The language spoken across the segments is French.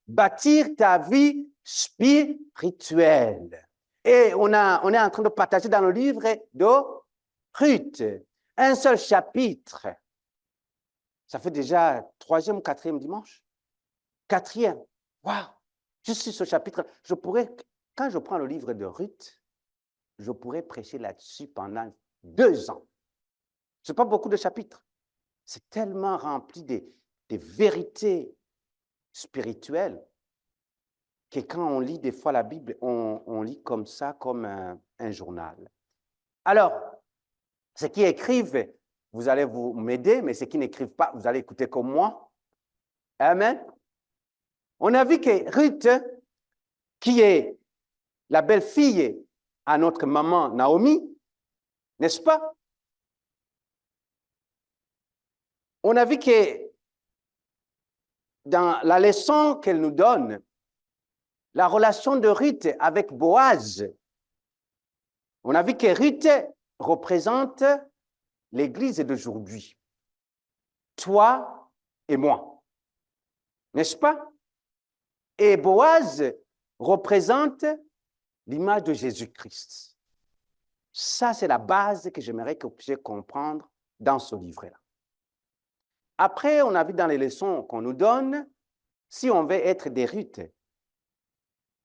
Bâtir ta vie spirituelle. Et on est en train de partager dans le livre de Ruth, un seul chapitre. Ça fait déjà 3e ou 4e dimanche. 4e. Waouh! Juste sur ce chapitre, quand je prends le livre de Ruth, je pourrais prêcher là-dessus pendant 2 ans. Ce n'est pas beaucoup de chapitres. C'est tellement rempli des vérités spirituelles que quand on lit des fois la Bible, on lit comme ça, comme un journal. Alors, ceux qui écrivent, vous allez m'aider, mais ceux qui n'écrivent pas, vous allez écouter comme moi. Amen. On a vu que Ruth, qui est la belle-fille à notre maman Naomi, n'est-ce pas? On a vu que dans la leçon qu'elle nous donne, la relation de Ruth avec Boaz, on a vu que Ruth représente l'Église d'aujourd'hui. Toi et moi. N'est-ce pas? Et Boaz représente l'image de Jésus-Christ. Ça, c'est la base que j'aimerais que vous puissiez comprendre dans ce livre-là. Après, on a vu dans les leçons qu'on nous donne, si on veut être des Ruth,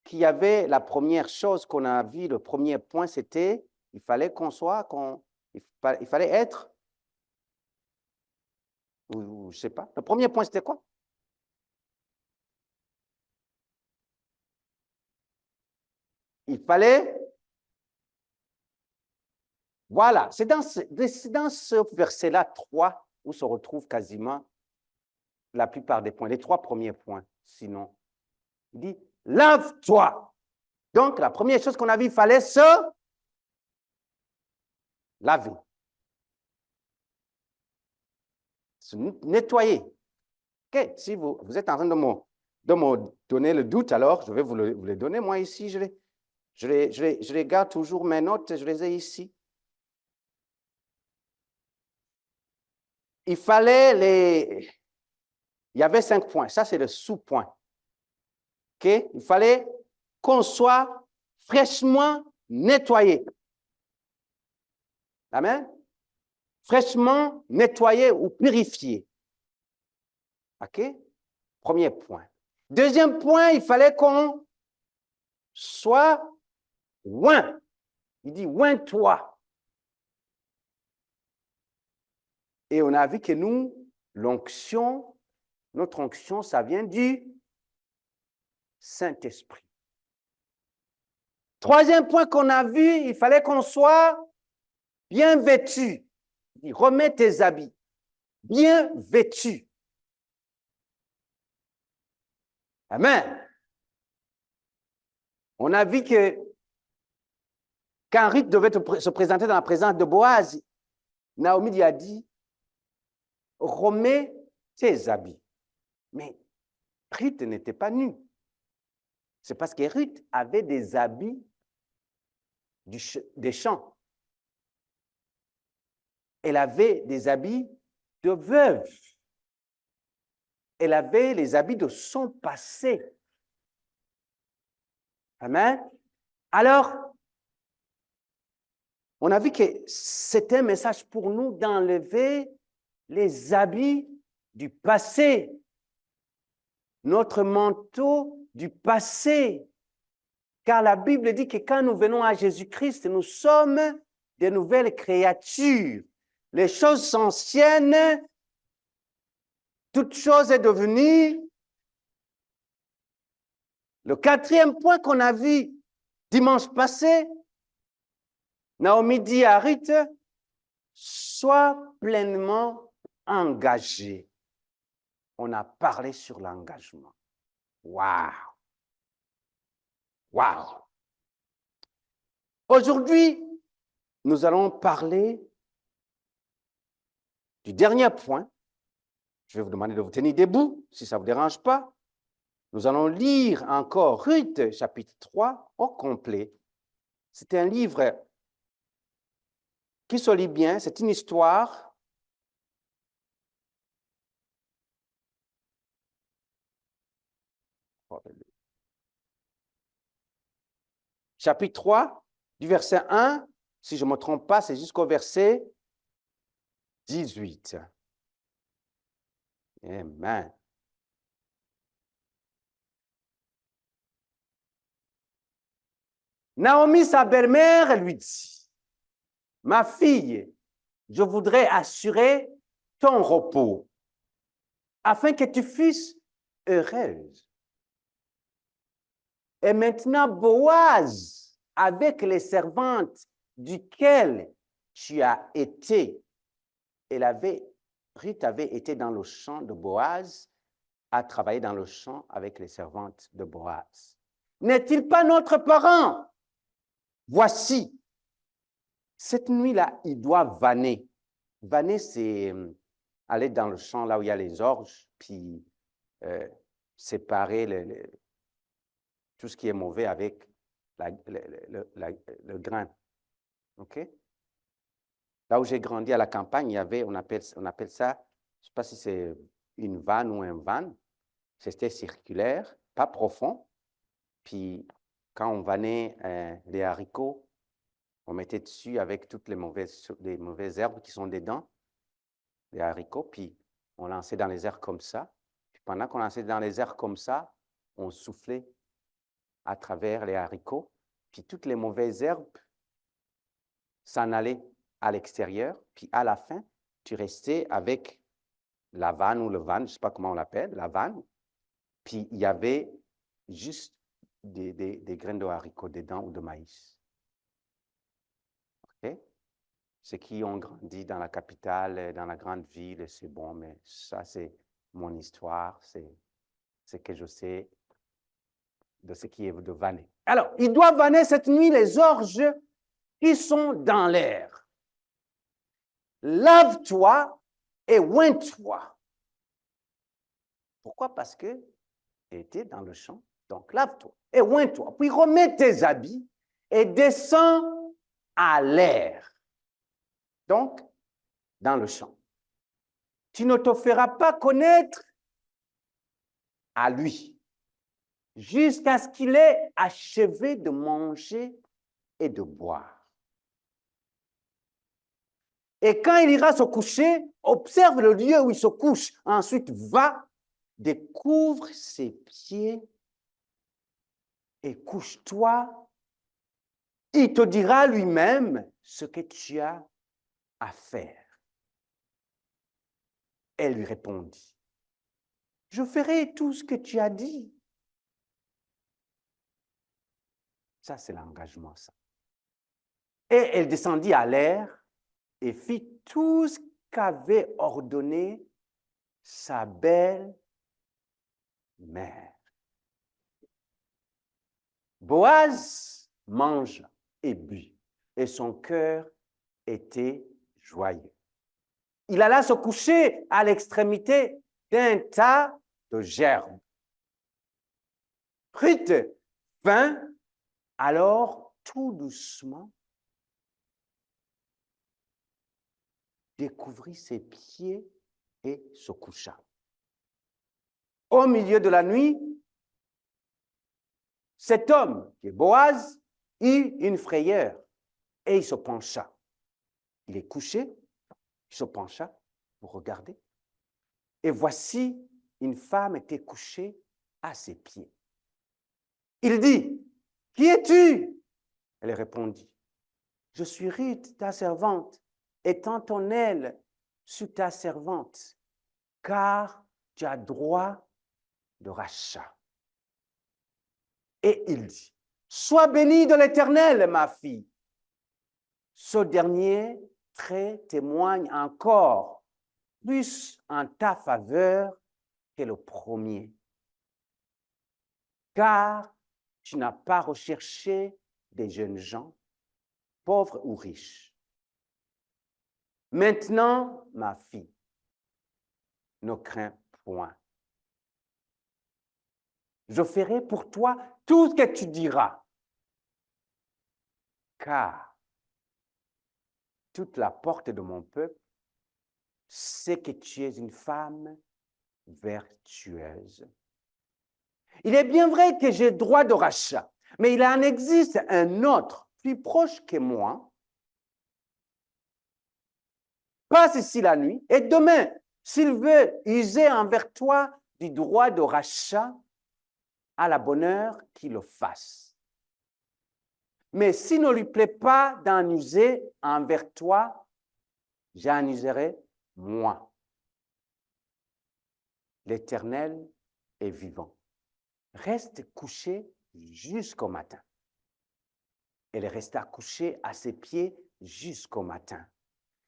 qu'il y avait la première chose qu'on a vu, le premier point, c'était, il fallait il fallait être, ou je ne sais pas, le premier point, c'était quoi? Il fallait, voilà, c'est dans ce verset-là 3 où se retrouvent quasiment la plupart des points, les 3 premiers points, sinon. Il dit, lave-toi. Donc, la première chose qu'on a vu, il fallait se laver. Se nettoyer. OK, si vous êtes en train de me donner le doute, alors je vais vous le donner. Moi, ici, je les garde toujours, mes notes, je les ai ici. Il y avait 5 points. Ça, c'est le sous-point. OK? Il fallait qu'on soit fraîchement nettoyé. Amen? Fraîchement nettoyé ou purifié. OK? Premier point. Deuxième point, il fallait qu'on soit oint. Il dit, oint-toi. Et on a vu que nous, notre onction, ça vient du Saint-Esprit. Troisième point qu'on a vu, il fallait qu'on soit bien vêtu. Il dit, remets tes habits. Bien vêtu. Amen. On a vu que quand Ruth devait se présenter dans la présence de Boaz, Naomi lui a dit, remets tes habits. Mais Ruth n'était pas nue. C'est parce que Ruth avait des habits des champs. Elle avait des habits de veuve. Elle avait les habits de son passé. Amen. Alors, on a vu que c'était un message pour nous d'enlever les habits du passé, notre manteau du passé. Car la Bible dit que quand nous venons à Jésus-Christ, nous sommes des nouvelles créatures. Les choses sont anciennes, toute chose est devenue. Le 4e point qu'on a vu dimanche passé, Naomi dit à Ruth, sois pleinement engagé. On a parlé sur l'engagement. Waouh! Waouh! Aujourd'hui, nous allons parler du dernier point. Je vais vous demander de vous tenir debout, si ça ne vous dérange pas. Nous allons lire encore Ruth, chapitre 3, au complet. C'est un livre qui se lit bien, c'est une histoire chapitre 3, du verset 1, si je ne me trompe pas, c'est jusqu'au verset 18. Amen. Naomi, sa belle-mère, lui dit, « Ma fille, je voudrais assurer ton repos, afin que tu fusses heureuse. Et maintenant, Boaz, avec les servantes duquel tu as été, Ruth avait été dans le champ de Boaz, a travaillé dans le champ avec les servantes de Boaz. N'est-il pas notre parent? Voici, cette nuit-là, il doit vanner. Vanner, c'est aller dans le champ là où il y a les orges, puis séparer tout ce qui est mauvais avec le grain. OK? Là où j'ai grandi à la campagne, il y avait, on appelle ça, je ne sais pas si c'est une vanne ou un van, c'était circulaire, pas profond. Puis quand on vannait les haricots, on mettait dessus avec toutes les mauvaises herbes qui sont dedans, les haricots, puis on lançait dans les airs comme ça. Puis pendant qu'on lançait dans les airs comme ça, on soufflait à travers les haricots, puis toutes les mauvaises herbes s'en allaient à l'extérieur, puis à la fin, tu restais avec la vanne ou le van, je ne sais pas comment on l'appelle, la vanne, puis il y avait juste des graines de haricots dedans ou de maïs. OK? Ceux qui ont grandi dans la capitale, dans la grande ville, c'est bon, mais ça, c'est mon histoire, c'est ce que je sais de ce qui est de vanner. Alors, il doit vanner cette nuit les orges qui sont dans l'air. Lave-toi et oins-toi. Pourquoi? Parce que tu étais dans le champ. Donc, lave-toi et oins-toi. Puis remets tes habits et descends à l'air. Donc, dans le champ. Tu ne te feras pas connaître à lui jusqu'à ce qu'il ait achevé de manger et de boire. Et quand il ira se coucher, observe le lieu où il se couche. Ensuite, va, découvre ses pieds et couche-toi. Il te dira lui-même ce que tu as à faire. Elle lui répondit, je ferai tout ce que tu as dit. Ça, c'est l'engagement, ça. Et elle descendit à l'air et fit tout ce qu'avait ordonné sa belle-mère. Boaz mange et but, et son cœur était joyeux. Il alla se coucher à l'extrémité d'un tas de gerbes. Ruth vint alors tout doucement, découvrit ses pieds et se coucha. Au milieu de la nuit, cet homme, qui est Boaz, eut une frayeur et il se pencha. Il est couché, il se pencha pour regarder. Et voici, une femme était couchée à ses pieds. Il dit, « Qui es-tu » Elle répondit, « Je suis Ruth, ta servante, étends ton aile sur ta servante, car tu as droit de rachat. » Et il dit, « Sois bénie de l'Éternel, ma fille. » Ce dernier trait témoigne encore plus en ta faveur que le premier, car tu n'as pas recherché des jeunes gens, pauvres ou riches. Maintenant, ma fille, ne crains point. Je ferai pour toi tout ce que tu diras, car toute la porte de mon peuple sait que tu es une femme vertueuse. Il est bien vrai que j'ai droit de rachat, Mais il en existe un autre, plus proche que moi, passe ici la nuit, et demain, s'il veut user envers toi du droit de rachat, à la bonne heure qu'il le fasse. Mais s'il ne lui plaît pas d'en user envers toi, j'en userai moi. L'Éternel est vivant. Reste couché jusqu'au matin. Elle resta couchée à ses pieds jusqu'au matin.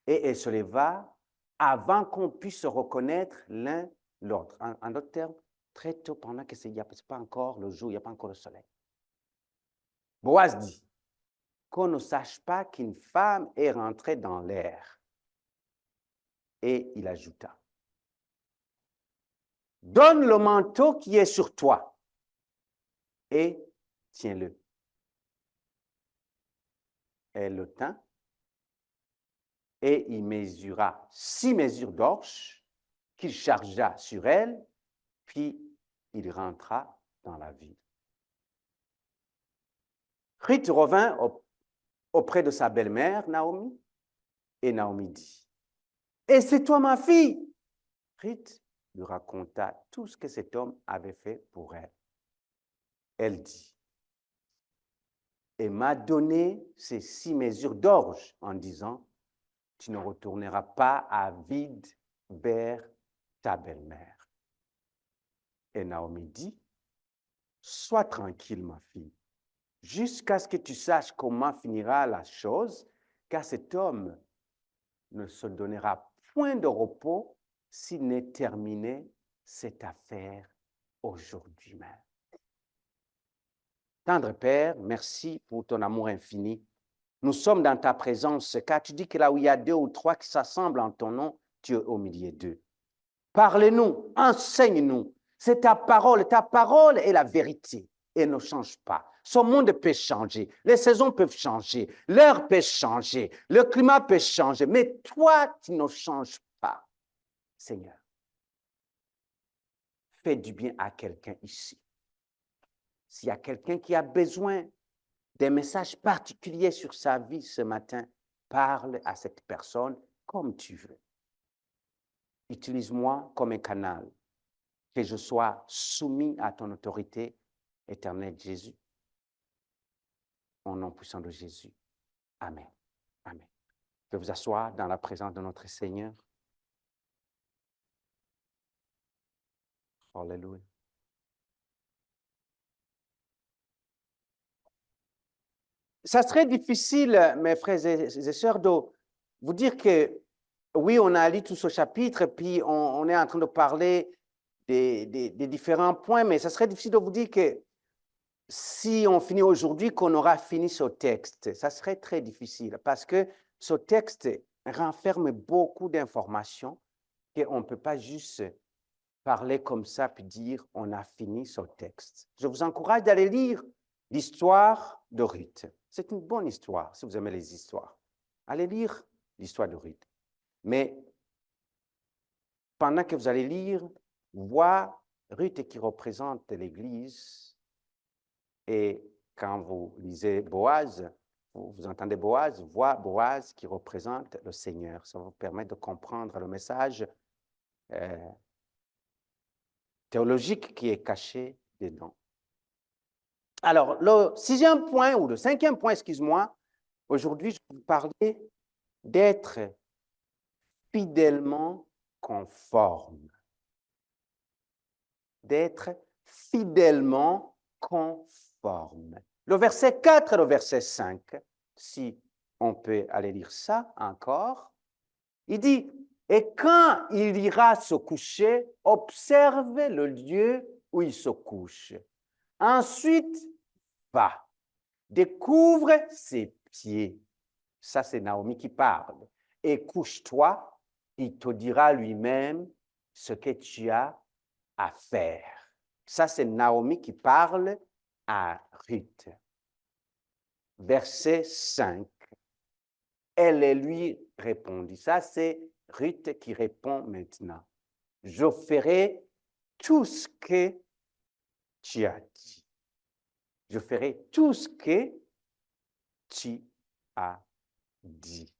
Et elle se leva avant qu'on puisse se reconnaître l'un l'autre. En d'autres termes, très tôt, pendant que il n'y a pas encore le jour, il n'y a pas encore le soleil. Boaz dit qu'on ne sache pas qu'une femme est rentrée dans l'air. Et il ajouta, donne le manteau qui est sur toi et tiens-le. Elle le tint et il mesura 6 mesures d'orge qu'il chargea sur elle, puis il rentra dans la ville. Ruth revint auprès de sa belle-mère, Naomi, et Naomi dit, « Et c'est toi ma fille ?» Ruth lui raconta tout ce que cet homme avait fait pour elle. Elle dit, « Et m'a donné ces 6 mesures d'orge en disant, « Tu ne retourneras pas à vide vers ta belle-mère. » Et Naomi dit, « Sois tranquille, ma fille, jusqu'à ce que tu saches comment finira la chose, car cet homme ne se donnera point de repos s'il n'est terminé cette affaire aujourd'hui même. » Tendre Père, merci pour ton amour infini. Nous sommes dans ta présence, car tu dis que là où il y a 2 ou 3 qui s'assemblent en ton nom, tu es au milieu d'eux. Parle-nous, enseigne-nous. C'est ta parole est la vérité et ne change pas. Ce monde peut changer, les saisons peuvent changer, l'heure peut changer, le climat peut changer, mais toi, tu ne changes pas. Seigneur, fais du bien à quelqu'un ici. S'il y a quelqu'un qui a besoin des messages particuliers sur sa vie ce matin, parle à cette personne comme tu veux. Utilise-moi comme un canal, que je sois soumis à ton autorité éternelle, Jésus. Au nom puissant de Jésus. Amen. Amen. Je vais vous asseoir dans la présence de notre Seigneur. Alléluia. Ça serait difficile, mes frères et sœurs, de vous dire que, oui, on a lu tout ce chapitre, puis on est en train de parler des différents points, mais ça serait difficile de vous dire que si on finit aujourd'hui, qu'on aura fini ce texte. Ça serait très difficile, parce que ce texte renferme beaucoup d'informations qu'on ne peut pas juste parler comme ça puis dire on a fini ce texte. Je vous encourage d'aller lire l'histoire de Ruth. C'est une bonne histoire, si vous aimez les histoires. Allez lire l'histoire de Ruth. Mais pendant que vous allez lire, voir Ruth qui représente l'Église, et quand vous lisez Boaz, vous entendez Boaz, voir Boaz qui représente le Seigneur. Ça vous permet de comprendre le message théologique qui est caché dedans. Alors, le 6e point, ou le 5e point, excuse-moi, aujourd'hui, je vais vous parler d'être fidèlement conforme. D'être fidèlement conforme. Le verset 4 et le verset 5, si on peut aller lire ça encore, il dit, « Et quand il ira se coucher, observe le lieu où il se couche. Ensuite, va, découvre ses pieds. » Ça, c'est Naomi qui parle. « Et couche-toi, il te dira lui-même ce que tu as à faire. » Ça, c'est Naomi qui parle à Ruth. Verset 5. Elle lui répondit. Ça, c'est Ruth qui répond maintenant. « Je ferai tout ce que tu as dit. » je ferai tout ce que tu as dit.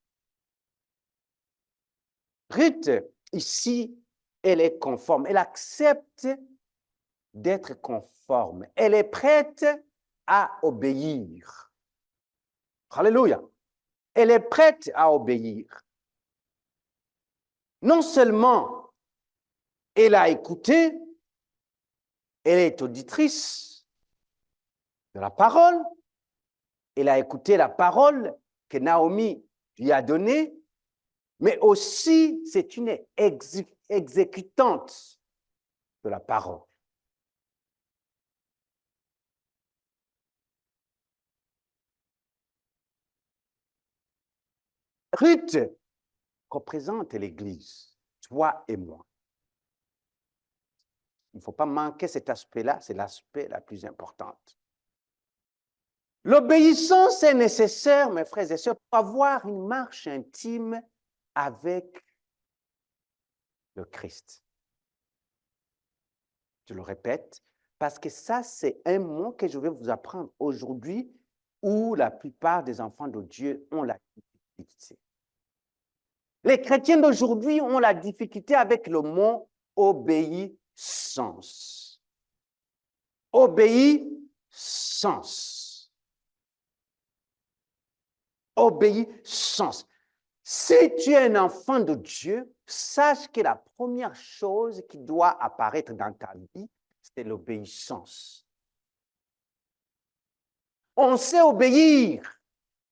Ruth, ici, elle est conforme. Elle accepte d'être conforme. Elle est prête à obéir. Alléluia. Elle est prête à obéir. Non seulement elle a écouté, elle est auditrice de la parole, elle a écouté la parole que Naomi lui a donnée, mais aussi c'est une exécutante de la parole. Ruth représente l'Église, toi et moi. Il ne faut pas manquer cet aspect-là, c'est l'aspect la plus important. L'obéissance est nécessaire, mes frères et sœurs, pour avoir une marche intime avec le Christ. Je le répète, parce que ça, c'est un mot que je vais vous apprendre aujourd'hui où la plupart des enfants de Dieu ont la difficulté. Les chrétiens d'aujourd'hui ont la difficulté avec le mot obéissance. Obéissance. Obéissance. Si tu es un enfant de Dieu, sache que la première chose qui doit apparaître dans ta vie, c'est l'obéissance. On sait obéir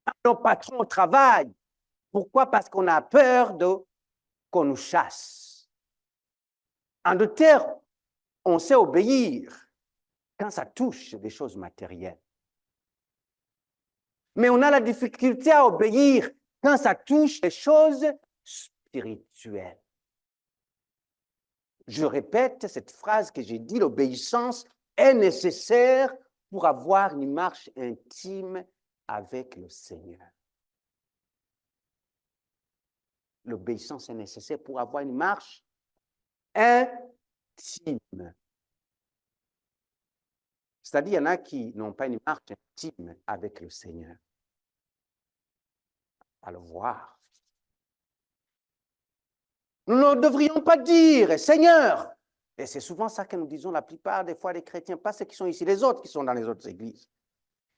à nos patrons au travail. Pourquoi? Parce qu'on a peur qu'on nous chasse. En d'autres termes, on sait obéir quand ça touche des choses matérielles. Mais on a la difficulté à obéir quand ça touche des choses spirituelles. Je répète cette phrase que j'ai dit, l'obéissance est nécessaire pour avoir une marche intime avec le Seigneur. L'obéissance est nécessaire pour avoir une marche intime. C'est-à-dire, il y en a qui n'ont pas une marche intime avec le Seigneur. À le voir. Nous ne devrions pas dire, Seigneur, et c'est souvent ça que nous disons la plupart des fois les chrétiens, pas ceux qui sont ici, les autres qui sont dans les autres églises.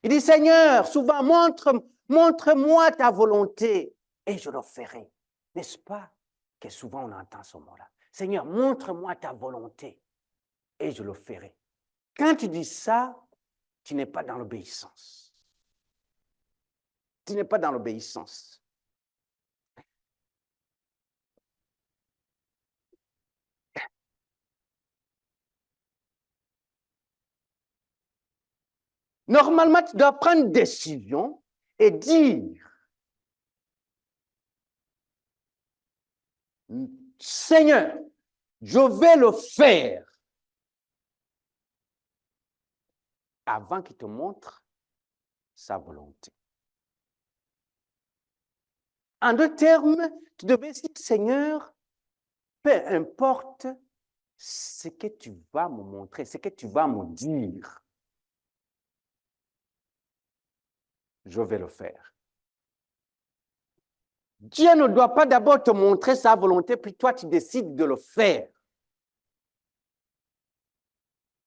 Il dit, Seigneur, souvent, montre-moi ta volonté et je le ferai. N'est-ce pas que souvent on entend ce mot-là? Seigneur, montre-moi ta volonté et je le ferai. Quand tu dis ça, tu n'es pas dans l'obéissance. Tu n'es pas dans l'obéissance. Normalement, tu dois prendre une décision et dire, Seigneur, je vais le faire avant qu'il te montre sa volonté. En d'autres termes, tu devais dire, Seigneur, peu importe ce que tu vas me montrer, ce que tu vas me dire, je vais le faire. Dieu ne doit pas d'abord te montrer sa volonté, puis toi, tu décides de le faire.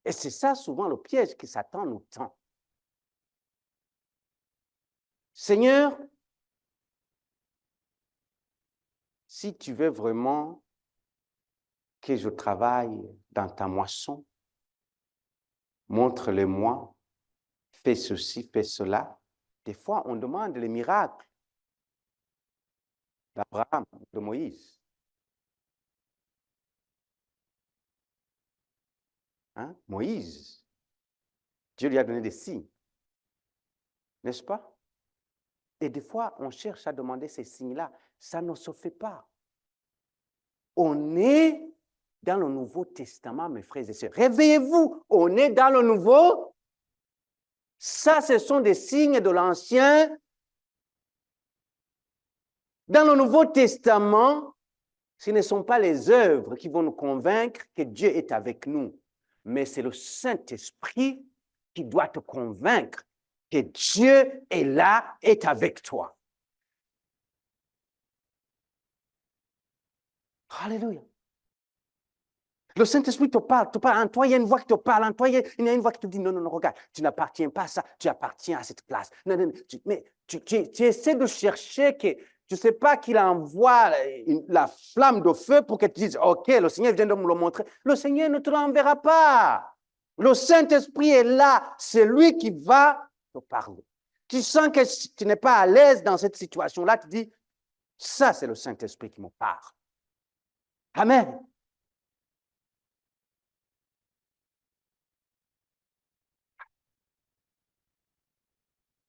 Et c'est ça souvent le piège qui Satan nous tend. Seigneur, si tu veux vraiment que je travaille dans ta moisson, montre-le-moi, fais ceci, fais cela. Des fois, on demande les miracles d'Abraham, de Moïse. Hein? Moïse, Dieu lui a donné des signes, n'est-ce pas? Et des fois, on cherche à demander ces signes-là. Ça ne se fait pas. On est dans le Nouveau Testament, mes frères et sœurs. Réveillez-vous, on est dans le Nouveau. Ça, ce sont des signes de l'Ancien. Dans le Nouveau Testament, ce ne sont pas les œuvres qui vont nous convaincre que Dieu est avec nous, mais c'est le Saint-Esprit qui doit te convaincre que Dieu est là, est avec toi. Alléluia. Le Saint-Esprit te parle en toi, il y a une voix qui te parle, en toi, il y a une voix qui te dit, non, non, non, regarde, tu n'appartiens pas à ça, tu appartiens à cette place. Non, non, mais tu essaies de chercher que, tu ne sais pas qu'il envoie la flamme de feu pour que tu dises, OK, le Seigneur vient de me le montrer. Le Seigneur ne te l'enverra pas. Le Saint-Esprit est là, c'est lui qui va te parler. Tu sens que tu n'es pas à l'aise dans cette situation-là, tu dis, ça, c'est le Saint-Esprit qui me parle. Amen.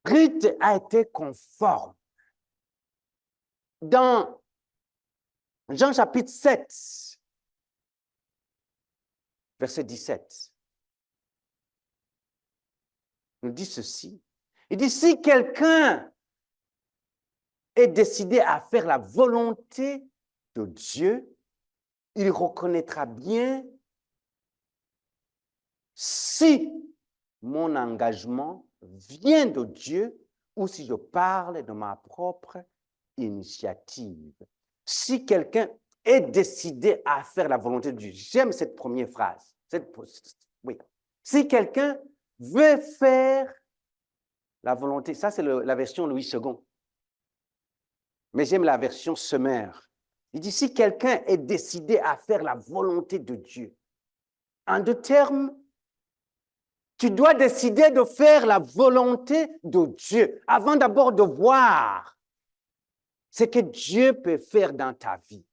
Ruth a été conforme. Dans Jean chapitre 7, verset 17, il nous dit ceci. Il dit, si quelqu'un est décidé à faire la volonté de Dieu, il reconnaîtra bien si mon engagement vient de Dieu ou si je parle de ma propre initiative. Si quelqu'un est décidé à faire la volonté de Dieu, j'aime cette première phrase. Oui. Si quelqu'un veut faire la volonté, ça c'est la version Louis II. Mais j'aime la version Semeur. Il dit, si quelqu'un est décidé à faire la volonté de Dieu, en deux termes, tu dois décider de faire la volonté de Dieu avant d'abord de voir ce que Dieu peut faire dans ta vie.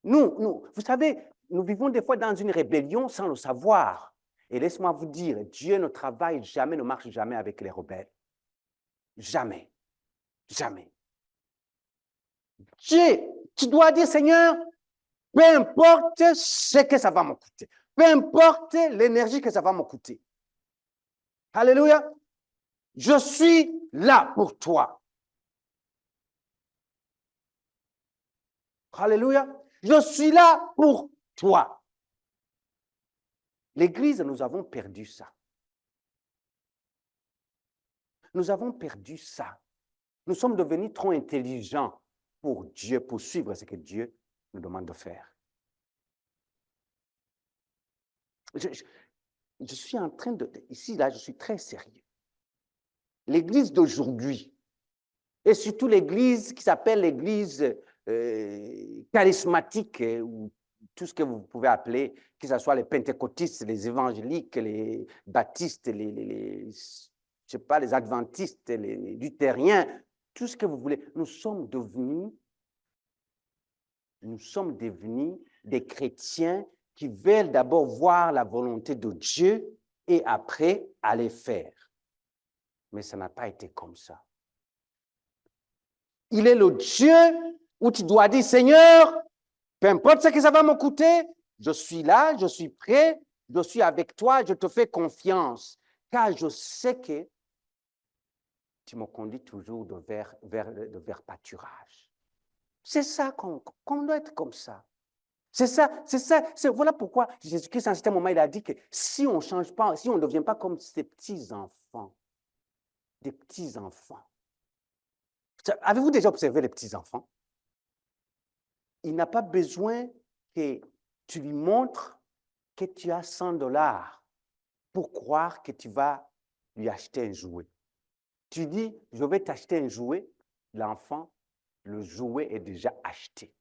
Nous, vous savez, nous vivons des fois dans une rébellion sans le savoir. Et laisse-moi vous dire, Dieu ne travaille jamais, ne marche jamais avec les rebelles. Jamais. Jamais. Tu dois dire, Seigneur, peu importe ce que ça va me coûter, peu importe l'énergie que ça va me coûter. Alléluia. Je suis là pour toi. Alléluia. Je suis là pour toi. L'Église, nous avons perdu ça. Nous avons perdu ça. Nous sommes devenus trop intelligents pour Dieu, pour suivre ce que Dieu nous demande de faire. Je suis en train de... Ici, là, je suis très sérieux. L'Église d'aujourd'hui, et surtout l'Église qui s'appelle l'Église charismatique, ou tout ce que vous pouvez appeler, que ce soit les pentecôtistes, les évangéliques, les baptistes, je sais pas, les adventistes, les luthériens, tout ce que vous voulez. Nous sommes devenus des chrétiens qui veulent d'abord voir la volonté de Dieu et après aller faire. Mais ça n'a pas été comme ça. Il est le Dieu où tu dois dire, Seigneur, peu importe ce que ça va me coûter, je suis là, je suis prêt, je suis avec toi, je te fais confiance, car je sais que tu me conduis toujours vers pâturage. C'est ça qu'on doit être comme ça. C'est ça. Voilà pourquoi Jésus-Christ, à un certain moment, il a dit que si on ne change pas, si on ne devient pas comme ces petits-enfants, des petits-enfants. Avez-vous déjà observé les petits-enfants? Il n'a pas besoin que tu lui montres que tu as 100$ pour croire que tu vas lui acheter un jouet. Tu dis, je vais t'acheter un jouet, l'enfant, le jouet est déjà acheté.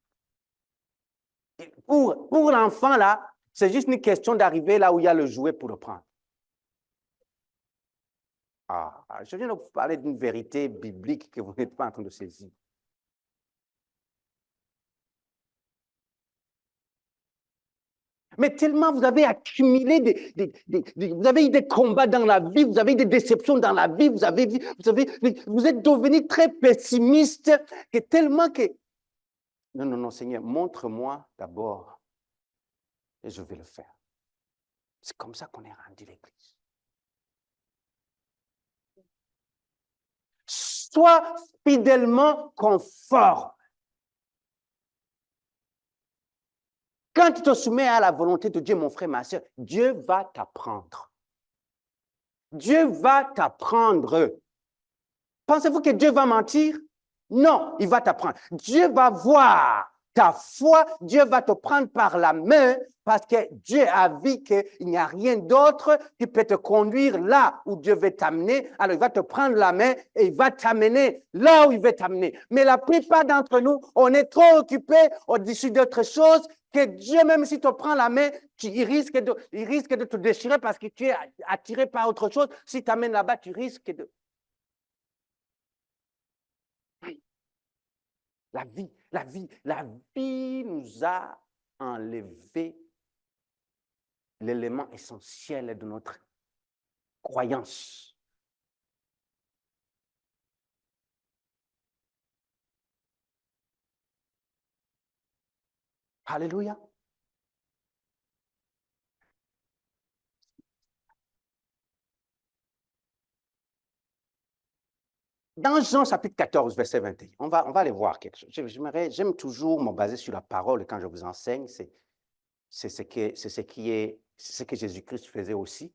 Et pour l'enfant, là, c'est juste une question d'arriver là où il y a le jouet pour le prendre. Je viens de vous parler d'une vérité biblique que vous n'êtes pas en train de saisir. Mais tellement vous avez accumulé, vous avez eu des combats dans la vie, vous avez eu des déceptions dans la vie, vous êtes devenu très pessimiste, que tellement que... Non, Seigneur, montre-moi d'abord et je vais le faire. C'est comme ça qu'on est rendu l'Église. Sois fidèlement conforme. Quand tu te soumets à la volonté de Dieu, mon frère, ma soeur, Dieu va t'apprendre. Dieu va t'apprendre. Pensez-vous que Dieu va mentir? Non, il va t'apprendre. Dieu va voir ta foi, Dieu va te prendre par la main parce que Dieu a vu qu'il n'y a rien d'autre qui peut te conduire là où Dieu veut t'amener. Alors, il va te prendre la main et il va t'amener là où il veut t'amener. Mais la plupart d'entre nous, on est trop occupés au-dessus d'autres choses que Dieu, même s'il te prend la main, il risque de te déchirer parce que tu es attiré par autre chose. Si tu t'amènes là-bas, tu risques de... La vie nous a enlevé l'élément essentiel de notre croyance. Alléluia. Dans Jean chapitre 14, verset 21, on va aller voir quelque chose. J'aime toujours me baser sur la parole quand je vous enseigne. C'est ce que Jésus-Christ faisait aussi.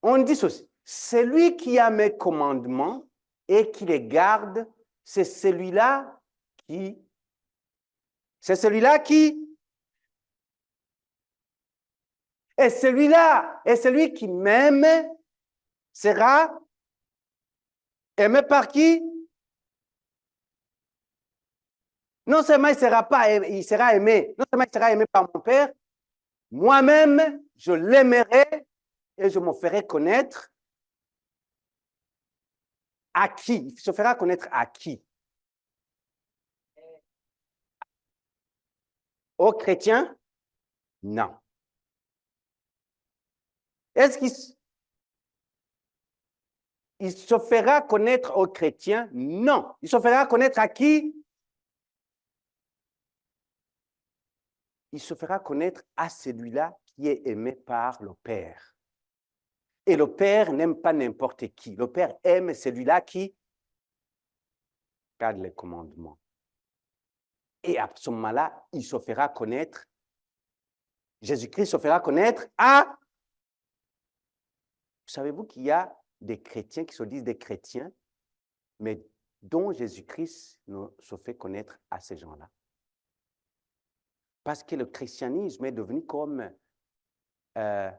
On dit ceci, celui qui a mes commandements et qui les garde, c'est celui-là qui... C'est celui-là qui... Et celui-là, et celui qui m'aime sera aimé par qui? Non seulement il sera aimé, non seulement il sera aimé par mon Père, moi-même, je l'aimerai et je me ferai connaître à qui? Il se fera connaître à qui? Aux chrétiens? Non. Est-ce qu'il se fera connaître aux chrétiens? Non. Il se fera connaître à qui? Il se fera connaître à celui-là qui est aimé par le Père. Et le Père n'aime pas n'importe qui. Le Père aime celui-là qui garde les commandements. Et à ce moment-là, il se fera connaître, Jésus-Christ se fera connaître à... Savez-vous qu'il y a des chrétiens qui se disent des chrétiens, mais dont Jésus-Christ ne se fait connaître à ces gens-là? Parce que le christianisme est devenu comme je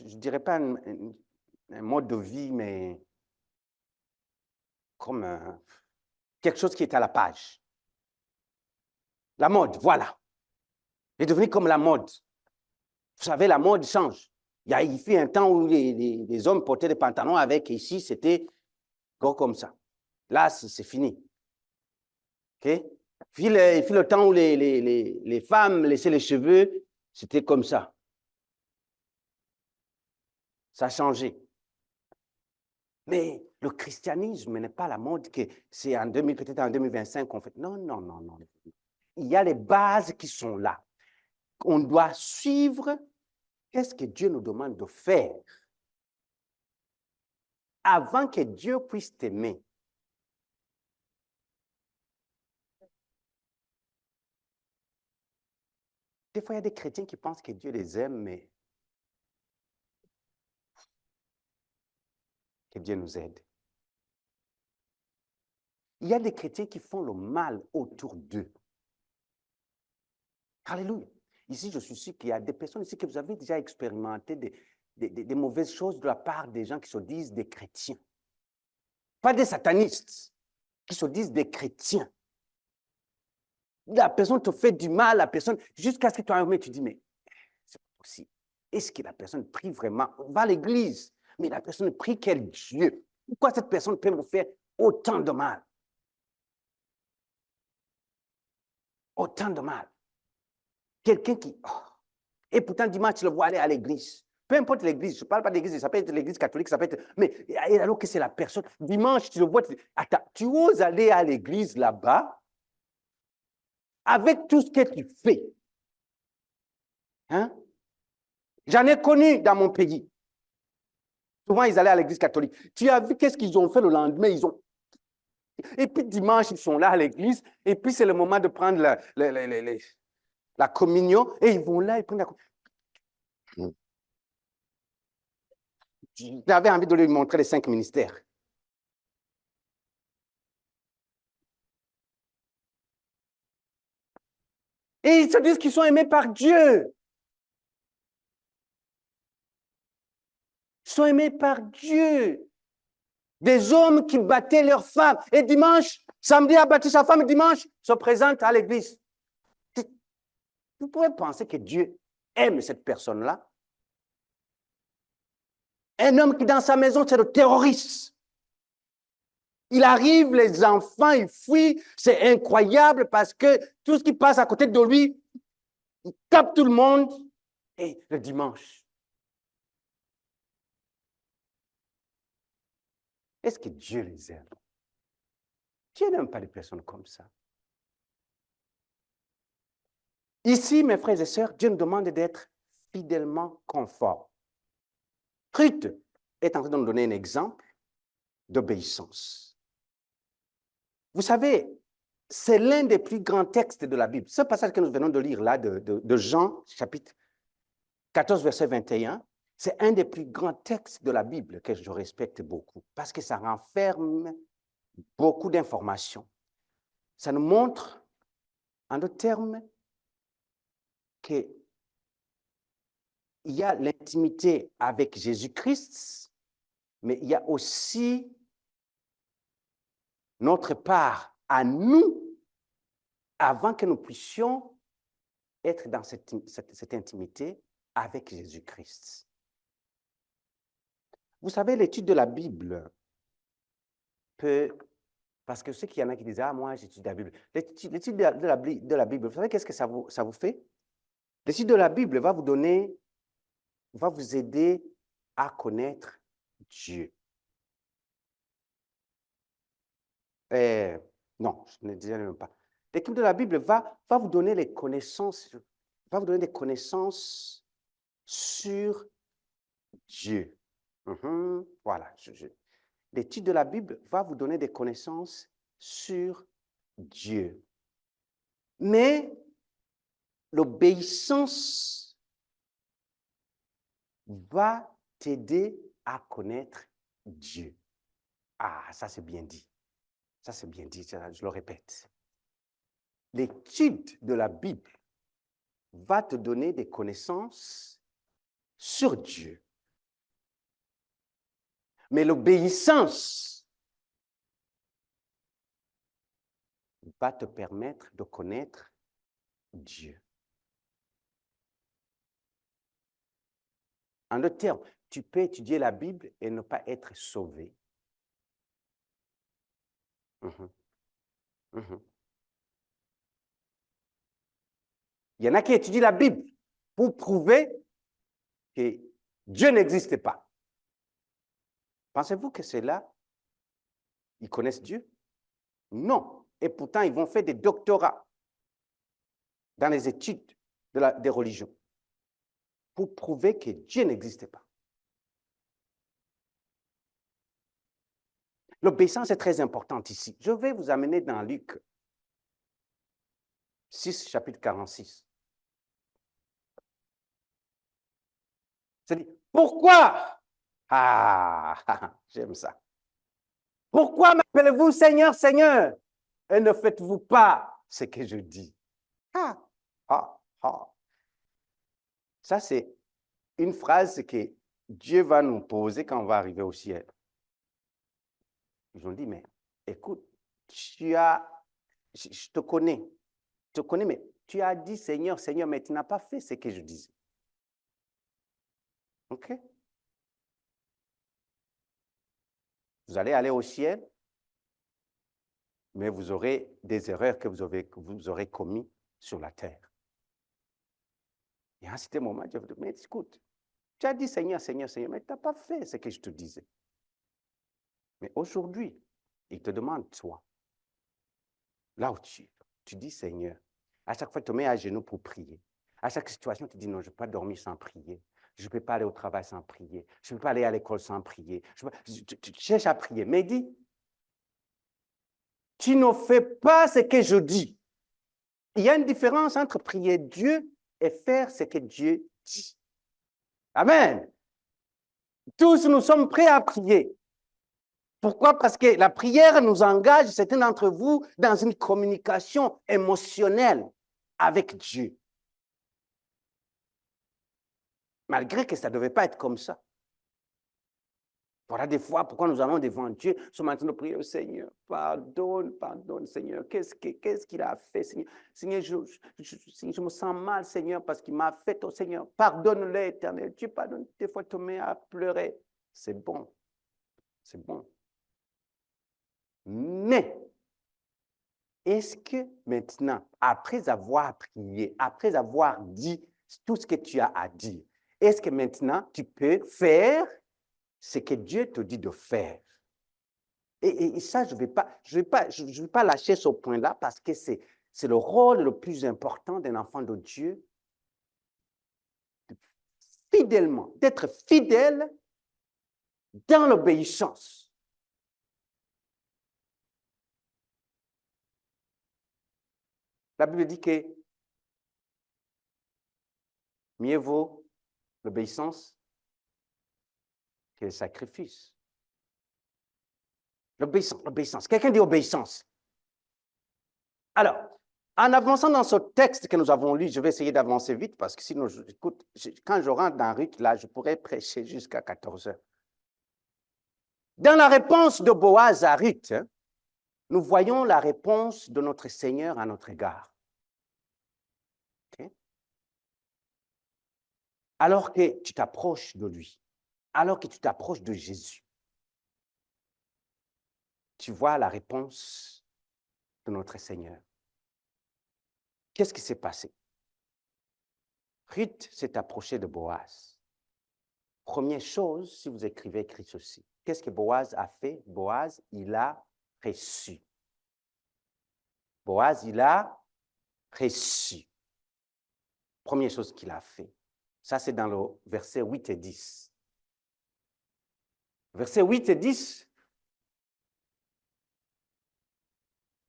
ne dirais pas un mode de vie, mais comme quelque chose qui est à la page. La mode, voilà. Il est devenu comme la mode. Vous savez, la mode change. Il fut un temps où les hommes portaient des pantalons avec, ici, c'était comme ça. Là, c'est fini. OK? Puis le temps où les femmes laissaient les cheveux, c'était comme ça. Ça a changé. Mais le christianisme n'est pas la mode que c'est en 2000, peut-être en 2025 qu'on fait. Non, non, non, non. Il y a les bases qui sont là. On doit suivre qu'est-ce que Dieu nous demande de faire avant que Dieu puisse t'aimer. Des fois, il y a des chrétiens qui pensent que Dieu les aime, mais que Dieu nous aide. Il y a des chrétiens qui font le mal autour d'eux. Alléluia. Ici, je suis sûr qu'il y a des personnes ici que vous avez déjà expérimenté des mauvaises choses de la part des gens qui se disent des chrétiens. Pas des satanistes, qui se disent des chrétiens. La personne te fait du mal, la personne, jusqu'à ce que toi-même tu dis, mais c'est pas possible. Est-ce que la personne prie vraiment? On va à l'église, mais la personne prie quel Dieu? Pourquoi cette personne peut me faire autant de mal? Autant de mal. Quelqu'un qui... Oh. Et pourtant, dimanche, tu le vois aller à l'église. Peu importe l'église, je ne parle pas d'église, ça peut être l'église catholique, ça peut être... Mais alors que c'est la personne, dimanche, tu le vois, attends, tu oses aller à l'église là-bas avec tout ce que tu fais. Hein? J'en ai connu dans mon pays. Souvent, ils allaient à l'église catholique. Tu as vu qu'est-ce qu'ils ont fait le lendemain? Et puis dimanche, ils sont là à l'église, et puis c'est le moment de prendre la communion, et ils vont là, ils prennent la communion. J'avais envie de lui montrer les 5 ministères. Et ils se disent qu'ils sont aimés par Dieu. Ils sont aimés par Dieu. Des hommes qui battaient leurs femmes. Et dimanche, samedi a battu sa femme, et dimanche, se présente à l'église. Vous pouvez penser que Dieu aime cette personne-là. Un homme qui, dans sa maison, c'est le terroriste. Il arrive, les enfants, ils fuient. C'est incroyable parce que tout ce qui passe à côté de lui, il tape tout le monde. Et le dimanche, est-ce que Dieu les aime? Dieu n'aime pas les personnes comme ça. Ici, mes frères et sœurs, Dieu nous demande d'être fidèlement conformes. Ruth est en train de nous donner un exemple d'obéissance. Vous savez, c'est l'un des plus grands textes de la Bible. Ce passage que nous venons de lire là, de Jean, chapitre 14, verset 21, c'est un des plus grands textes de la Bible que je respecte beaucoup, parce que ça renferme beaucoup d'informations. Ça nous montre, en d'autres termes, qu'il y a l'intimité avec Jésus-Christ, mais il y a aussi notre part à nous, avant que nous puissions être dans cette intimité avec Jésus-Christ. Vous savez, l'étude de la Bible peut... Parce que je sais qu'il y en a qui disent « Ah, moi, j'étudie la Bible ». L'étude de la Bible, vous savez qu'est-ce que ça vous fait? L'étude de la Bible va vous aider à connaître Dieu. Non, je ne disais même pas. L'étude de la Bible va vous donner des connaissances sur Dieu. Voilà. L'étude de la Bible va vous donner des connaissances sur Dieu. Mais l'obéissance va t'aider à connaître Dieu. Ah, ça c'est bien dit. Ça c'est bien dit, je le répète. L'étude de la Bible va te donner des connaissances sur Dieu. Mais l'obéissance va te permettre de connaître Dieu. En d'autres termes, tu peux étudier la Bible et ne pas être sauvé. Il y en a qui étudient la Bible pour prouver que Dieu n'existe pas. Pensez-vous que c'est là, ils connaissent Dieu? Non. Et pourtant, ils vont faire des doctorats dans les études des religions pour prouver que Dieu n'existe pas. L'obéissance est très importante ici. Je vais vous amener dans Luc 6, chapitre 46. C'est-à-dire, pourquoi? Ah, j'aime ça. Pourquoi m'appelez-vous Seigneur, Seigneur, et ne faites-vous pas ce que je dis? Ça, c'est une phrase que Dieu va nous poser quand on va arriver au ciel. Ils ont dit, mais écoute, je te connais, mais tu as dit Seigneur, Seigneur, mais tu n'as pas fait ce que je disais. OK? Vous allez aller au ciel, mais vous aurez des erreurs que vous aurez commises sur la terre. Et à ce moment, Dieu vous dit, mais écoute, tu as dit Seigneur, Seigneur, Seigneur, mais tu n'as pas fait ce que je te disais. Mais aujourd'hui, il te demande, toi, là où tu dis Seigneur, à chaque fois, tu te mets à genoux pour prier. À chaque situation, tu dis non, je ne peux pas dormir sans prier. Je ne peux pas aller au travail sans prier. Je ne peux pas aller à l'école sans prier. Tu cherches à prier. Mais dis, tu ne fais pas ce que je dis. il y a une différence entre prier Dieu et faire ce que Dieu dit. Amen. Tous nous sommes prêts à prier. Pourquoi? Parce que la prière nous engage, certains d'entre vous, dans une communication émotionnelle avec Dieu. Malgré que ça ne devait pas être comme ça. Voilà des fois pourquoi nous allons devant Dieu, nous sommes en train de prier au Seigneur. Pardonne, pardonne, Seigneur. Qu'est-ce qu'il a fait, Seigneur? Seigneur, je me sens mal, Seigneur, parce qu'il m'a fait, oh Seigneur. Pardonne-le, Éternel. Dieu pardonne. Des fois, tu te mets à pleurer. C'est bon. C'est bon. Mais, est-ce que maintenant, après avoir prié, après avoir dit tout ce que tu as à dire, est-ce que maintenant tu peux faire ce que Dieu te dit de faire? Et ça, je ne vais pas lâcher ce point-là parce que c'est le rôle le plus important d'un enfant de Dieu, fidèlement, d'être fidèle dans l'obéissance. La Bible dit que mieux vaut l'obéissance que le sacrifice. L'obéissance, l'obéissance. Quelqu'un dit obéissance. Alors, en avançant dans ce texte que nous avons lu, je vais essayer d'avancer vite parce que sinon, écoute, quand je rentre dans Ruth, là, je pourrais prêcher jusqu'à 14 heures. Dans la réponse de Boaz à Ruth, nous voyons la réponse de notre Seigneur à notre égard. Okay? Alors que tu t'approches de lui, alors que tu t'approches de Jésus, tu vois la réponse de notre Seigneur. Qu'est-ce qui s'est passé? Ruth s'est approchée de Boaz. Première chose, si vous écrivez, écrit ceci. Qu'est-ce que Boaz a fait? Boaz, il a reçu. Boaz, il a reçu. Première chose qu'il a fait. Ça, c'est dans le verset 8 et 10. Verset 8 et 10,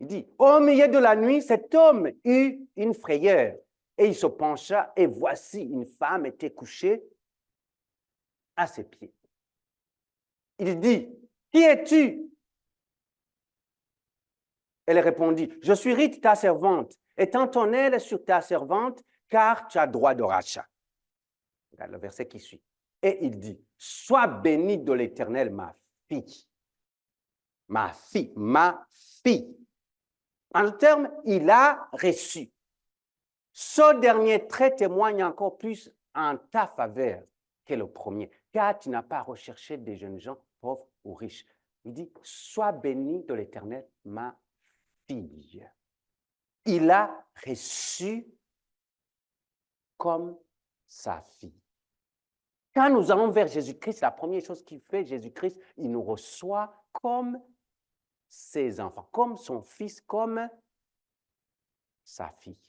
il dit, au milieu de la nuit, cet homme eut une frayeur et il se pencha et voici une femme était couchée à ses pieds. Il dit, qui es-tu? Elle répondit, je suis Ruth, ta servante. Étends ton aile sur ta servante, car tu as droit de rachat. Regarde le verset qui suit. Et il dit, sois bénie de l'Éternel, ma fille. Ma fille, ma fille. En d'autres termes, il a reçu. Ce dernier trait témoigne encore plus en ta faveur que le premier, car tu n'as pas recherché des jeunes gens pauvres ou riches. Il dit, sois bénie de l'Éternel, ma fille. Il a reçu comme sa fille. Quand nous allons vers Jésus-Christ, la première chose qu'il fait, Jésus-Christ, il nous reçoit comme ses enfants, comme son fils, comme sa fille.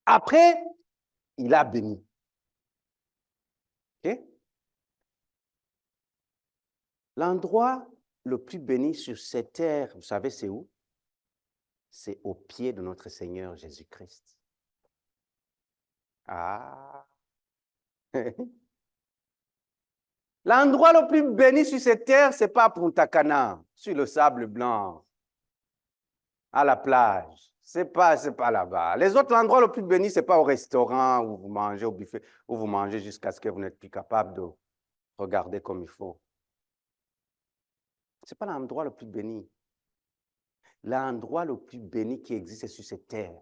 Après, il a béni. Okay? L'endroit le plus béni sur cette terre, vous savez, c'est où? C'est au pied de notre Seigneur Jésus-Christ. Ah! L'endroit le plus béni sur cette terre, ce n'est pas Punta Cana, sur le sable blanc, à la plage. Ce n'est pas là-bas. Les autres endroits le plus béni, ce n'est pas au restaurant où vous mangez, au buffet, où vous mangez jusqu'à ce que vous n'êtes plus capable de regarder comme il faut. Ce n'est pas l'endroit le plus béni. L'endroit le plus béni qui existe sur cette terre,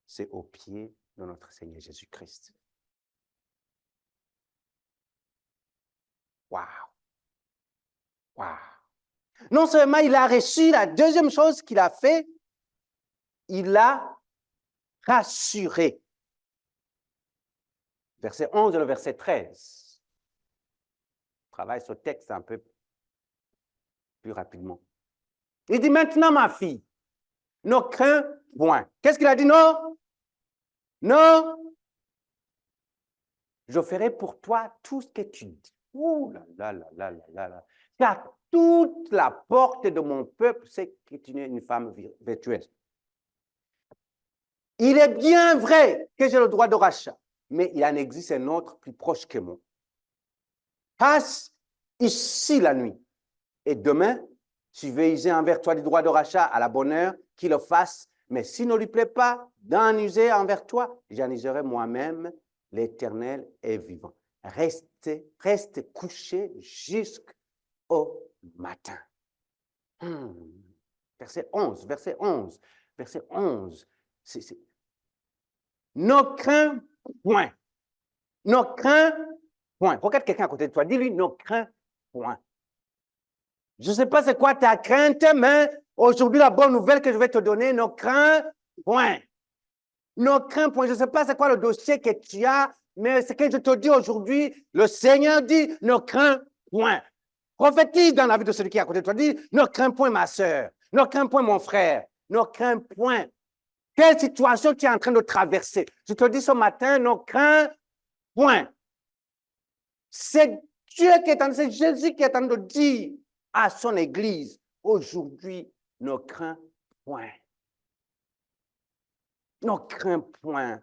c'est au pied de notre Seigneur Jésus-Christ. Waouh! Waouh! Non seulement il a reçu, la deuxième chose qu'il a fait, il a rassuré. Verset 11 et le verset 13. Je travaille ce texte un peu plus rapidement. Il dit, maintenant, ma fille, ne crains point. Qu'est-ce qu'il a dit? Non? Non? Je ferai pour toi tout ce que tu dis. Ouh là là là là là là là. Car toute la porte de mon peuple, c'est que tu es une femme vertueuse. Il est bien vrai que j'ai le droit de rachat, mais il en existe un autre plus proche que moi. Passe ici la nuit, et demain, si je vais user envers toi du droit de rachat à la bonne heure, qu'il le fasse, mais s'il ne lui plaît pas d'en user envers toi, j'en userai moi-même, l'Éternel est vivant. Reste couché jusqu'au matin. Verset 11, verset 11, verset 11. Ne crains point. Ne crains point. Regarde quelqu'un à côté de toi, dis-lui, ne crains point. Je ne sais pas c'est quoi ta crainte, mais aujourd'hui, la bonne nouvelle que je vais te donner, ne crains point. Ne crains point. Je ne sais pas c'est quoi le dossier que tu as, mais ce que je te dis aujourd'hui, le Seigneur dit, ne crains point. Prophétise dans la vie de celui qui est à côté de toi. Dis, ne crains point ma soeur, ne crains point mon frère, ne crains point. Quelle situation tu es en train de traverser? Je te dis ce matin, ne crains point. C'est Dieu qui est en train, c'est Jésus qui est en train de dire à son Église, aujourd'hui, ne crains point. Ne crains point.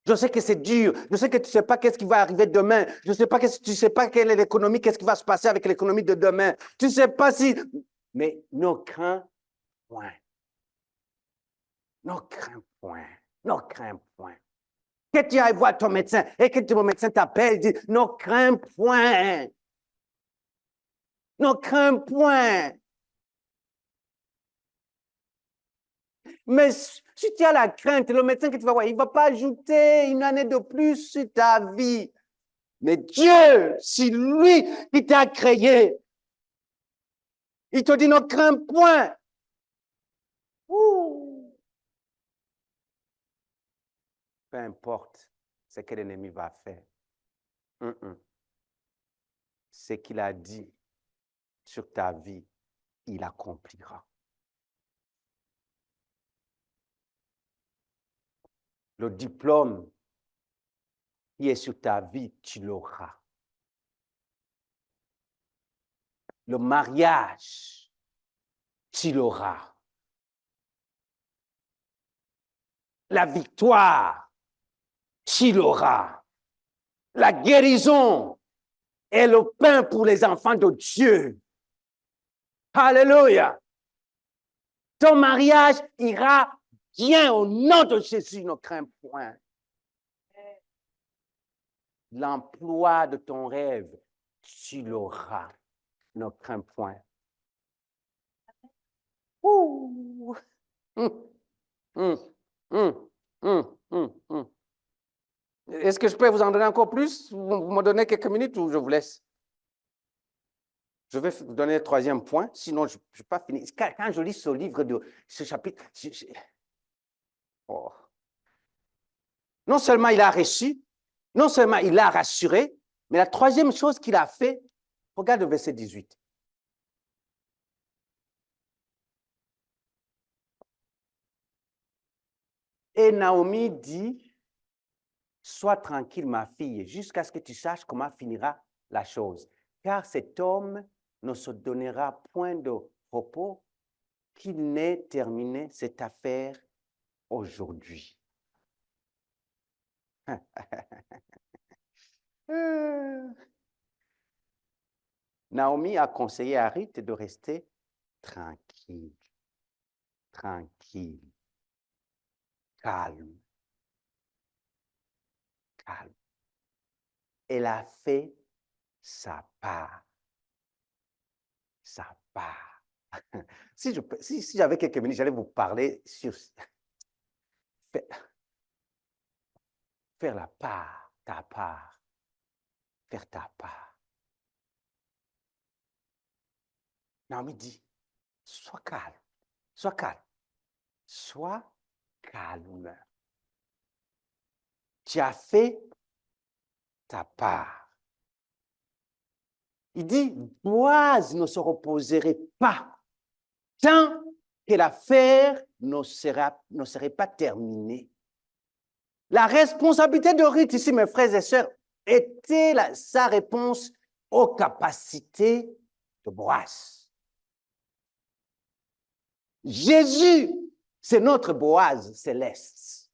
Je sais que c'est dur. Je sais que tu ne sais pas qu'est-ce qui va arriver demain. Tu ne sais pas quelle est l'économie, qu'est-ce qui va se passer avec l'économie de demain. Tu ne sais pas si... Mais ne crains point. Ne crains point. Ne crains point. Que tu ailles voir ton médecin et que ton médecin t'appelle et dit, ne crains point. Ne crains point. Mais si tu as la crainte, le médecin que tu vas voir, il ne va pas ajouter une année de plus sur ta vie. Mais Dieu, c'est lui qui t'a créé. Il te dit, ne crains point. Ouh. Peu importe ce que l'ennemi va faire. Ce qu'il a dit sur ta vie, il accomplira. Le diplôme qui est sur ta vie, tu l'auras. Le mariage, tu l'auras. La victoire, tu l'auras. La guérison est le pain pour les enfants de Dieu. Alléluia. Ton mariage ira bien au nom de Jésus, ne crains point. L'emploi de ton rêve, tu l'auras. Ne crains point. Ouh. Est-ce que je peux vous en donner encore plus? Vous me donnez quelques minutes ou je vous laisse? Je vais vous donner le troisième point, sinon je ne vais pas finir. Quand je lis ce livre, ce chapitre, oh. Non seulement il a reçu, non seulement il a rassuré, mais la troisième chose qu'il a fait, regarde le verset 18. Et Naomi dit, sois tranquille ma fille, jusqu'à ce que tu saches comment finira la chose. Car cet homme ne se donnera point de repos qu'il n'ait terminé cette affaire aujourd'hui. Naomi a conseillé à Ruth de rester tranquille, tranquille, calme, calme. Elle a fait sa part, sa part. Si j'avais quelques minutes, j'allais vous parler sur faire la part, ta part, faire ta part. Naomi dit, sois calme, sois calme, sois calme. Tu as fait ta part. Il dit, Boaz ne se reposerait pas tant que l'affaire ne serait pas terminée. La responsabilité de Ruth ici, mes frères et sœurs, était sa réponse aux capacités de Boaz. Jésus, c'est notre Boaz céleste.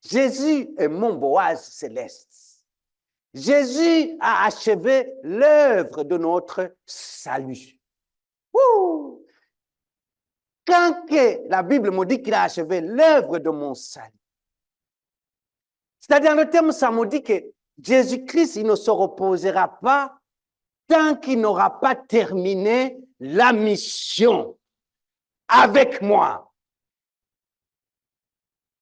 Jésus est mon Boaz céleste. Jésus a achevé l'œuvre de notre salut. Ouh! Quand que la Bible me dit qu'il a achevé l'œuvre de mon salut, c'est-à-dire le terme, ça me dit que Jésus-Christ, il ne se reposera pas tant qu'il n'aura pas terminé la mission avec moi.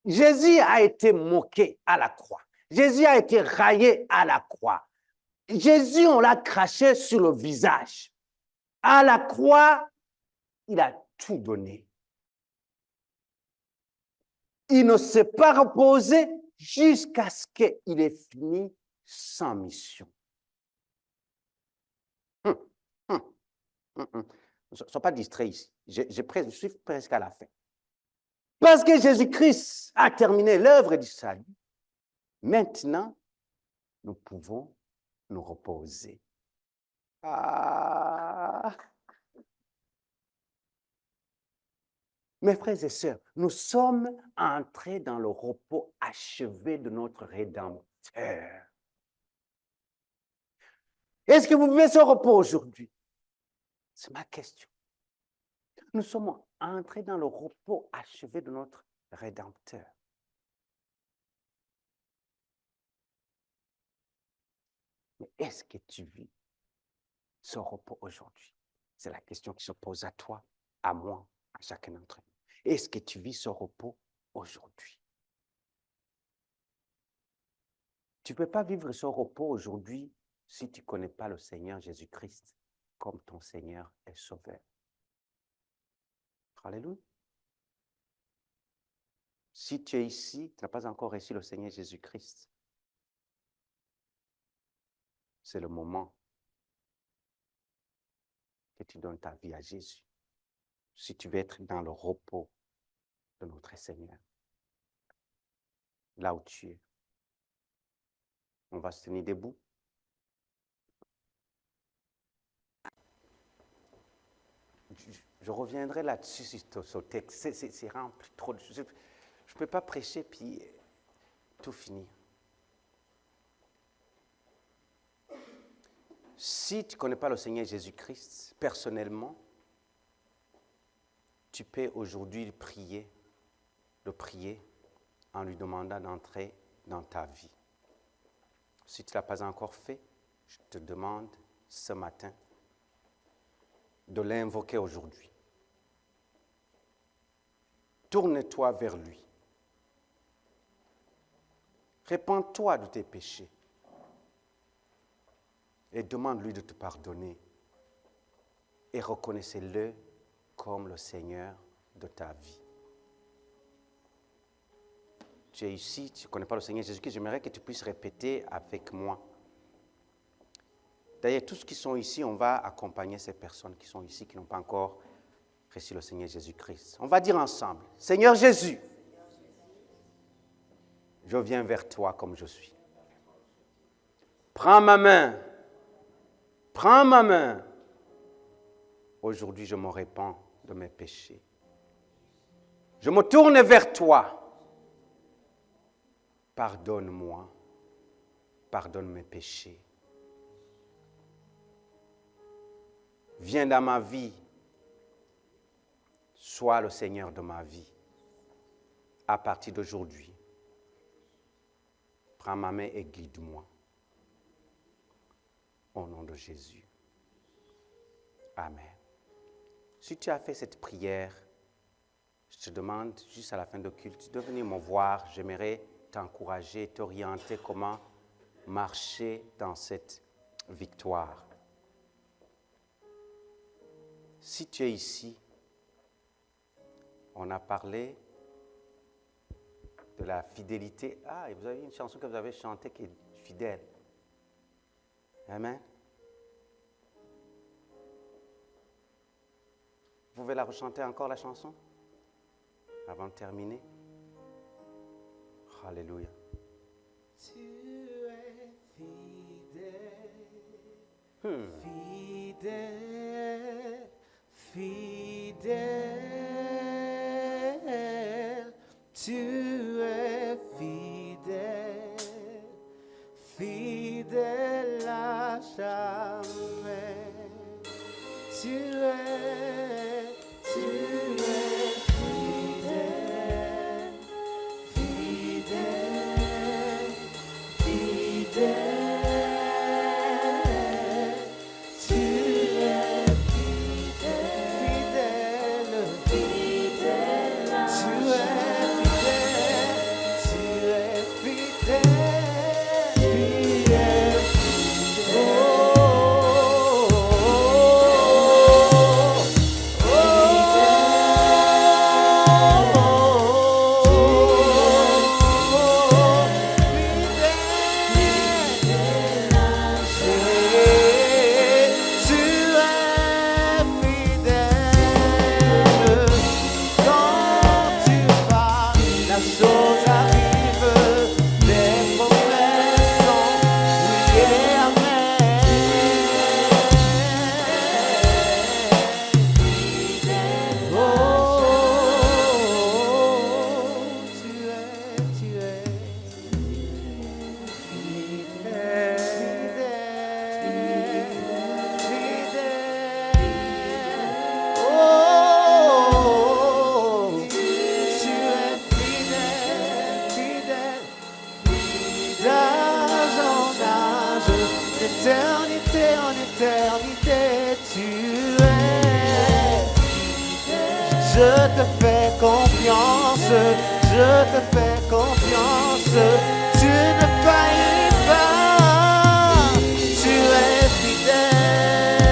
Jésus a été moqué à la croix. Jésus a été raillé à la croix. Jésus, on l'a craché sur le visage. À la croix, il a tout donné. Il ne s'est pas reposé jusqu'à ce qu'il ait fini sa mission. Ne sois pas distrait ici. Je suis presque à la fin. Parce que Jésus-Christ a terminé l'œuvre du salut, maintenant, nous pouvons nous reposer. Ah. Mes frères et sœurs, nous sommes entrés dans le repos achevé de notre Rédempteur. Est-ce que vous vivez ce repos aujourd'hui? C'est ma question. Nous sommes entrés dans le repos achevé de notre Rédempteur. Mais est-ce que tu vis ce repos aujourd'hui? C'est la question qui se pose à toi, à moi, à chacun d'entre nous. Est-ce que tu vis ce repos aujourd'hui? Tu ne peux pas vivre ce repos aujourd'hui si tu ne connais pas le Seigneur Jésus-Christ comme ton Seigneur et Sauveur. Alléluia. Si tu es ici, tu n'as pas encore reçu le Seigneur Jésus-Christ, c'est le moment que tu donnes ta vie à Jésus. Si tu veux être dans le repos de notre Seigneur, là où tu es, on va se tenir debout. Je reviendrai là-dessus sur ce texte. C'est rempli trop de choses. Je ne peux pas prêcher puis tout finir. Si tu ne connais pas le Seigneur Jésus-Christ, personnellement, tu peux aujourd'hui le prier en lui demandant d'entrer dans ta vie. Si tu ne l'as pas encore fait, je te demande ce matin de l'invoquer aujourd'hui. Tourne-toi vers lui. Répands-toi de tes péchés et demande-lui de te pardonner et reconnaissez-le comme le Seigneur de ta vie. Tu es ici, tu ne connais pas le Seigneur Jésus-Christ, j'aimerais que tu puisses répéter avec moi. D'ailleurs, tous ceux qui sont ici, on va accompagner ces personnes qui sont ici, qui n'ont pas encore reçu le Seigneur Jésus-Christ. On va dire ensemble, Seigneur Jésus, je viens vers toi comme je suis. Prends ma main. Prends ma main. Aujourd'hui, je me répands de mes péchés. Je me tourne vers toi. Pardonne-moi. Pardonne mes péchés. Viens dans ma vie. Sois le Seigneur de ma vie. À partir d'aujourd'hui, prends ma main et guide-moi. Au nom de Jésus. Amen. Si tu as fait cette prière, je te demande, juste à la fin de culte, de venir me voir. J'aimerais t'encourager, t'orienter comment marcher dans cette victoire. Si tu es ici, on a parlé de la fidélité. Ah, et vous avez une chanson que vous avez chantée qui est fidèle. Amen. Vous pouvez la rechanter encore, la chanson, avant de terminer. Alléluia. Tu es fidèle, Fidèle, fidèle, tu es fidèle, fidèle à jamais. Tu es fidèle, fidèle, fidèle. Je te fais confiance, je te fais confiance, tu ne faillis pas, tu es fidèle.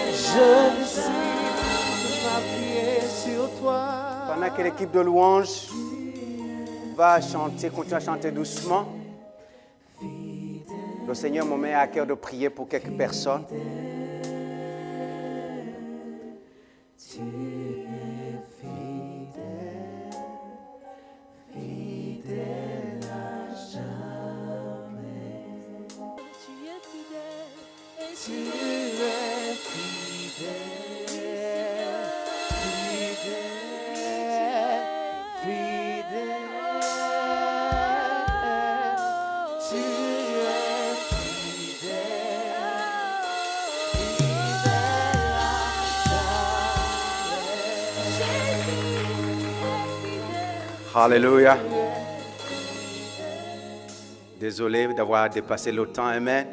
Je décide de m'appuyer sur toi. Pendant que l'équipe de louange va chanter, continue à chanter doucement, le Seigneur me met à cœur de prier pour quelques personnes. Tu es fidèle, fidèle à jamais. Tu es fidèle, et tu es fidèle, fidèle, fidèle. Tu es Alléluia. Désolé d'avoir dépassé le temps. Amen.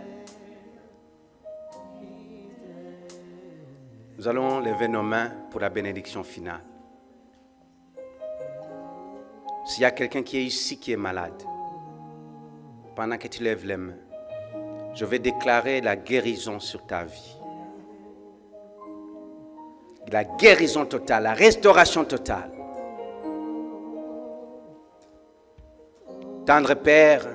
Nous allons lever nos mains pour la bénédiction finale. S'il y a quelqu'un qui est ici qui est malade, pendant que tu lèves les mains, je vais déclarer la guérison sur ta vie. La guérison totale, la restauration totale. Tendre Père,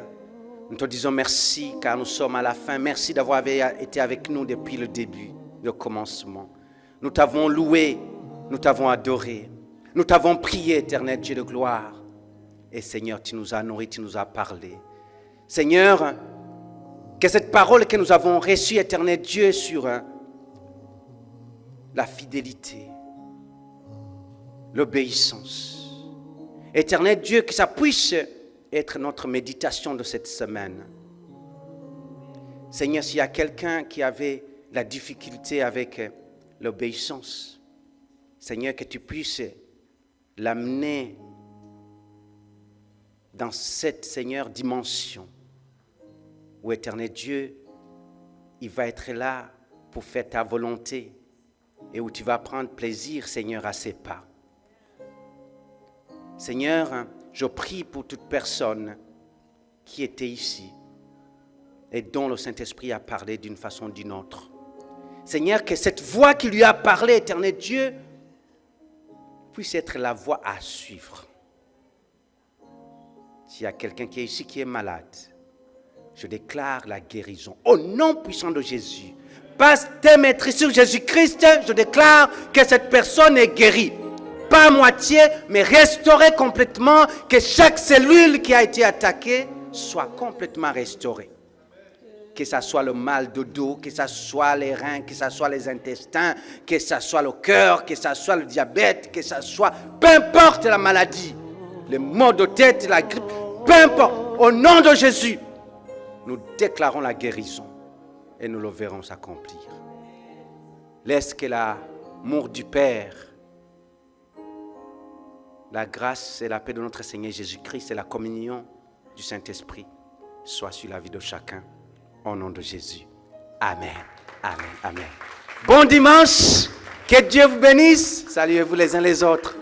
nous te disons merci car nous sommes à la fin. Merci d'avoir été avec nous depuis le début, le commencement. Nous t'avons loué, nous t'avons adoré. Nous t'avons prié, éternel Dieu de gloire. Et Seigneur, tu nous as nourris, tu nous as parlé. Seigneur, que cette parole que nous avons reçue, éternel Dieu, sur la fidélité, l'obéissance. Éternel Dieu, que ça puisse être notre méditation de cette semaine. Seigneur, s'il y a quelqu'un qui avait la difficulté avec l'obéissance, Seigneur, que tu puisses l'amener dans cette, Seigneur, dimension où, éternel Dieu, il va être là pour faire ta volonté et où tu vas prendre plaisir, Seigneur, à ses pas. Seigneur, je prie pour toute personne qui était ici et dont le Saint-Esprit a parlé d'une façon ou d'une autre. Seigneur, que cette voix qui lui a parlé, éternel Dieu, puisse être la voie à suivre. S'il y a quelqu'un qui est ici qui est malade, je déclare la guérison. Au nom puissant de Jésus, passe tes maîtrises sur Jésus-Christ, je déclare que cette personne est guérie. Pas à moitié, mais restaurée complètement, que chaque cellule qui a été attaquée soit complètement restaurée. que ce soit le mal de dos, que ce soit les reins, que ce soit les intestins, que ce soit le cœur, que ce soit le diabète, que ce soit, peu importe la maladie, les maux de tête, la grippe, peu importe, au nom de Jésus, nous déclarons la guérison et nous le verrons s'accomplir. Laisse que l'amour du Père, la grâce et la paix de notre Seigneur Jésus-Christ et la communion du Saint-Esprit soit sur la vie de chacun. Au nom de Jésus. Amen. Amen. Amen. Bon dimanche. Que Dieu vous bénisse. Saluez-vous les uns les autres.